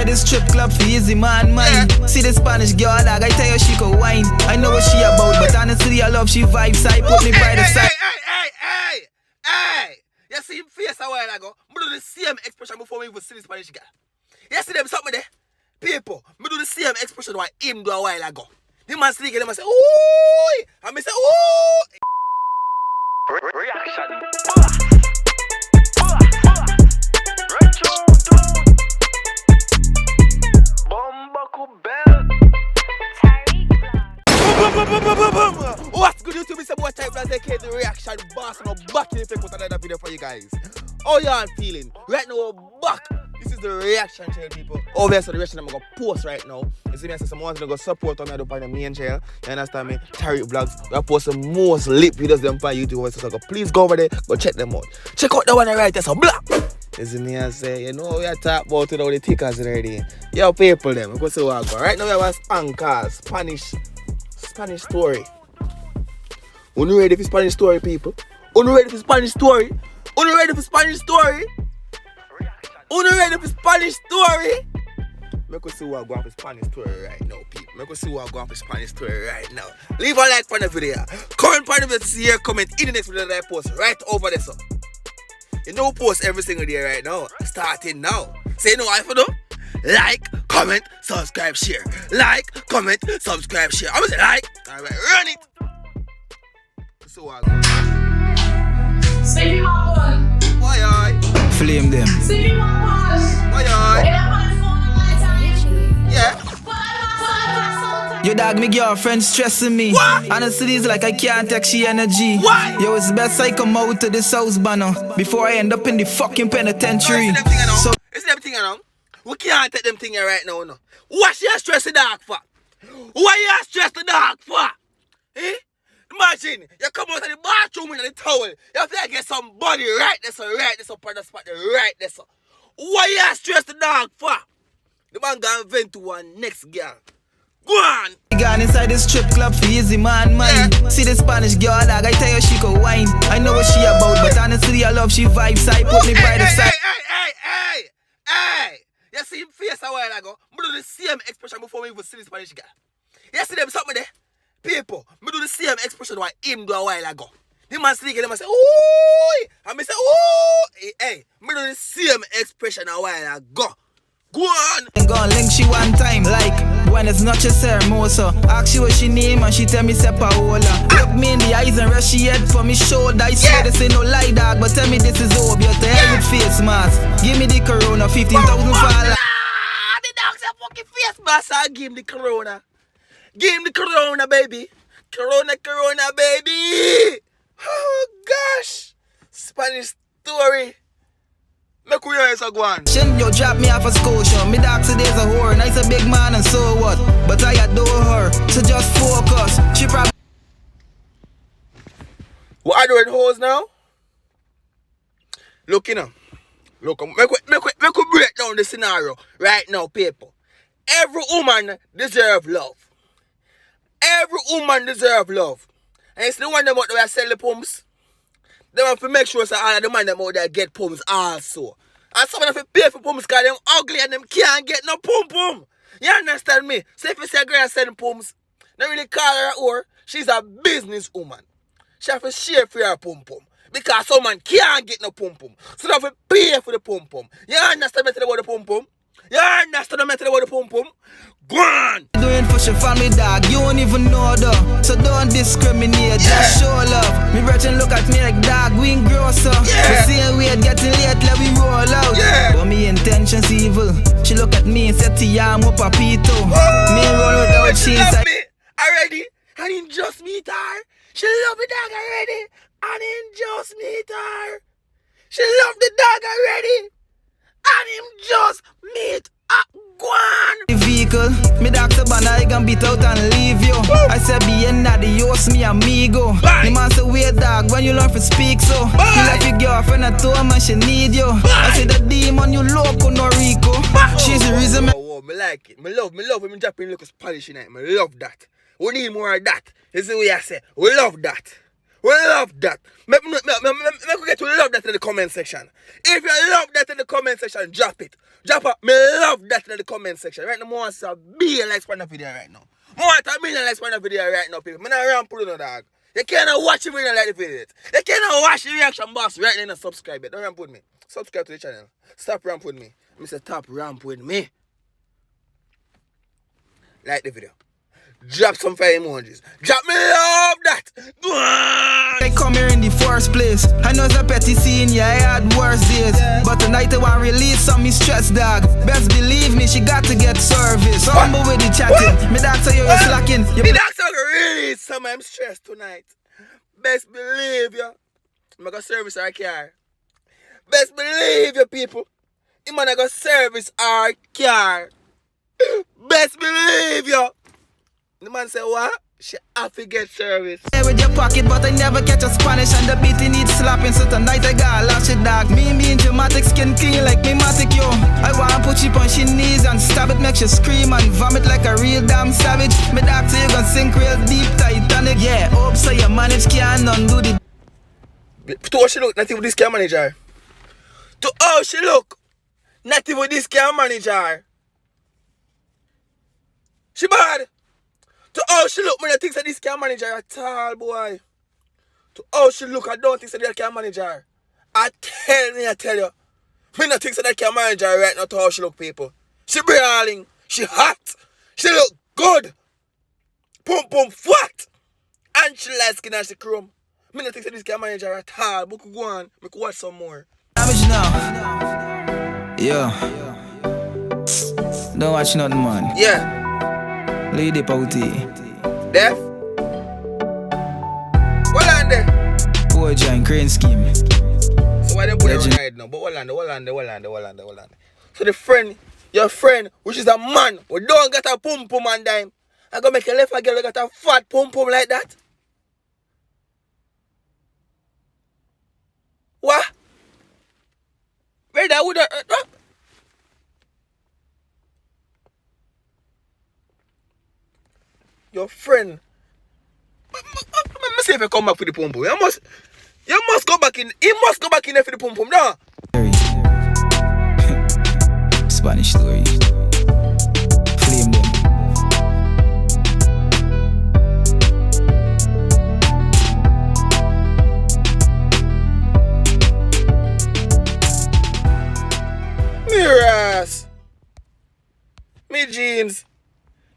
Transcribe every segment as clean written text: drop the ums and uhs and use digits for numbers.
inside the strip club for easy man mind. See the Spanish girl, dog, I tell you she could whine. I know what she about, but honestly I love she vibes. I put me by the side. Hey! You see him face a while ago? I do the same expression before we even see the Spanish girl. You see them something there? People, I do the same expression what him do a while ago. The man speak and them say, ooh! And me say, ooh! Reaction. What's good YouTube? It's about Tyrekevlogs, aka the reaction boss, and I'm back in effect with another video for you guys. How y'all feeling? Right now we're back. This is the reaction channel, people. Obviously the reaction I'm gonna post right now. You see me, I say someone's gonna go support me on the main channel. You understand me? Tyrekevlogs. We're posting most lit videos them for YouTube. So please go over there, go check them out. Check out the one right there, so blah! You see me, I say, you know we are talking about it, all the tickers already. Yo people them, go see what I go. Right now we have a Spanish story. Are you ready for Spanish story, people? Are you ready for Spanish story? Are you ready for Spanish story? Are you ready for Spanish story? Make us see what I go on for Spanish story right now, people. Make us see what I go on for Spanish story right now. Leave a like on the video. Comment on the video to see your comment in the next video that I post right over there, so. You know, post every single day right now. Starting now. Say no, I for do. Like, comment, subscribe, share. Like, comment, subscribe, share. I'm gonna say like. Alright, run it. So what? Stiffy, my boy. Why I? Flame them. Stiffy, my boy. Why I? Yeah. Yo dog, me girlfriend stressing me. What? Honestly, it's like I can't take she energy. Why? Yo, it's best I come out to this house banner before I end up in the fucking penitentiary. So it's them thing around. We can't take them thing here right now, no. What you stress the dog for? Why you stress the dog for? Eh? Imagine, you come out of the bathroom with the towel. You have to get somebody right there, so right there, so on the spot, right there, so. Why you stress the dog for? The man gonna vent to one next girl. Go on! Gone inside the strip club for easy man mind. See the Spanish girl, dog, I tell you she could whine. I know what she about, but honestly I love she vibes. I put me by the side. Hey! You see him face a while ago? I do the same expression before we even see the Spanish girl. You see them something there? People, I do the same expression what him do a while ago. The man speak and them say, ooh! And me say, ooh! Hey, I do the same expression a while ago. Go on! I'm gonna link she one time, like when it's not just hermosa. Ask she what she name and she tell me say Paola. Look me in the eyes and rest she head for me shoulder. I swear this ain't no lie, dog, but tell me this is obvious. The hell with face mask. Give me the corona, 15,000 for the dog say fucking face mask. I give him the corona. Give him the corona, baby. Corona, baby. Oh gosh. Spanish story. Make we hear so go on. Yo, drop me off a Scotia. Me dog today's a whore. Nice a big man and so what? But I adore her. So just focus. She probably. What are doing hoes now? Look, you know. Look, make we break down the scenario right now, people. Every woman deserves love. Every woman deserves love. And it's the one them out there sell the pumps. They want to make sure that all of the man them out there get pumps also. And some of them pay for pumps because them ugly and them can't get no pum. You understand me? So if you say a girl selling pumps, they really call her a whore. She's a business woman. She have to share for her pum. Because some man can't get no pum. So they have to pay for the pum. You understand me about the pum? You understand me about the pum? Go on! Doing for your family, dog, you don't even know though. So don't discriminate, just show love. Me virgin look at me like dog, we ain't gross up. The same way getting late, let we roll out. But me intentions evil. She look at me and said to yam up a pito. Me roll without cheese. Me already, and him just meet her. She love the dog already, and him just meet her. She love the dog already, and him just meet her. Go on! The vehicle, me doctor banana, I can beat out and leave you. I said being adios, me amigo. The man say wait dog, when you learn to speak so. You like your girlfriend at home and she need you. I say the demon, you loco, no Rico. She's the reason me. Whoa, me like it. Me love when me dropping look Spanish in it. Me love that. We need more of that. This is the way I say. We love that. We love that. Make we get to love that in the comment section. If you love that in the comment section, drop it. Drop a, me love that in the comment section. Right now, I want to be a likes on the video right now. I want a million likes on the video right now, people. I'm not around putting on dog. You cannot watch the video like the video. You cannot watch the reaction box right now and subscribe it. Don't ramp with me. Subscribe to the channel. Stop ramp with me. I say stop ramp with me. Like the video. Drop some fire emojis. Drop me love that. They come here in the first place. I know it's a petty scene, yeah, I had worse days. But tonight I want release some me stress, dog. Best believe me, she got to get service. Humble with the chatting. Me dog say you're slacking. Me dog say release some I'm stressed tonight. Best believe you. I'm gonna service our car. Best believe you, people. I'm gonna service our car. Best believe you. The man say what? She have to get service. With your pocket, but I never catch a Spanish and the beat needs slapping. So tonight I gotta lash it, dog. Me being dramatic, skin clean like me matic, yo. I wanna put you on your knees and stab it, make you scream and vomit like a real damn savage. Me dog say you gon' sink real deep, Titanic. Yeah, hope so you manage, can't undo the. To how she look, not even this can manage her. To how she look, not even this can manage her. She bad. To how she look, me don't think that this can manage her at all, boy. To how she look, I don't think that can manage her. I tell you. Me don't think that can manage her right now to how she look, people. She brawling. She hot. She look good. Pum pum fat. And she light skin and she chrome. Me don't think that this can manage her at all. But could go on. Me could watch some more. Damage now. Yo. Don't watch nothing, man. Yeah. Lady Pouty. Deaf? What on there? Poor giant crane scheme. So why they put it on right now? But what on there? So the friend, your friend, which is a man, who don't get a pum pum and dime, I go make a left a girl who got a fat pum pum like that? What? Where that would have... Your friend. Let me see if you come back for the pum pum. You must go back in. He must go back in there for the pum pum, no? Spanish story. Flame them. Me ass. Me jeans.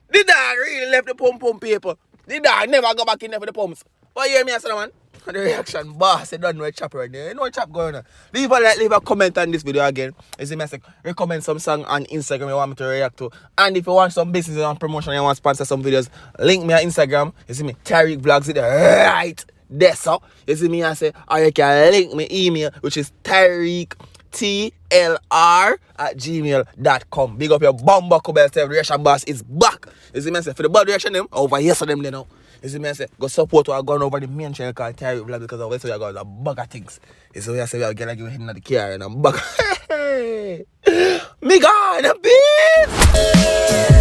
The dog really left the pum pum paper. The dog never go back in there for the pumps. What you hear me, man? The reaction, boss, you don't know a chop right there. You know a chop going on. Leave a like, leave a comment on this video again. You see me, I say, recommend some song on Instagram you want me to react to. And if you want some business and promotion, you want to sponsor some videos, link me on Instagram. You see me, Tyrekevlogs it right there, so. You see me, I say, or you can link me email, which is TLR@gmail.com. Big up your bomba cobble self. Reaction boss is back. You see me, I say, for the bad reaction them, over here so them they know. You see me, I say, go support what I gone over the main channel called Tyrekevlogs because I always say I got a bag of things. You see me, I say, we are going to give him the car and I'm back. Me gone, a bitch!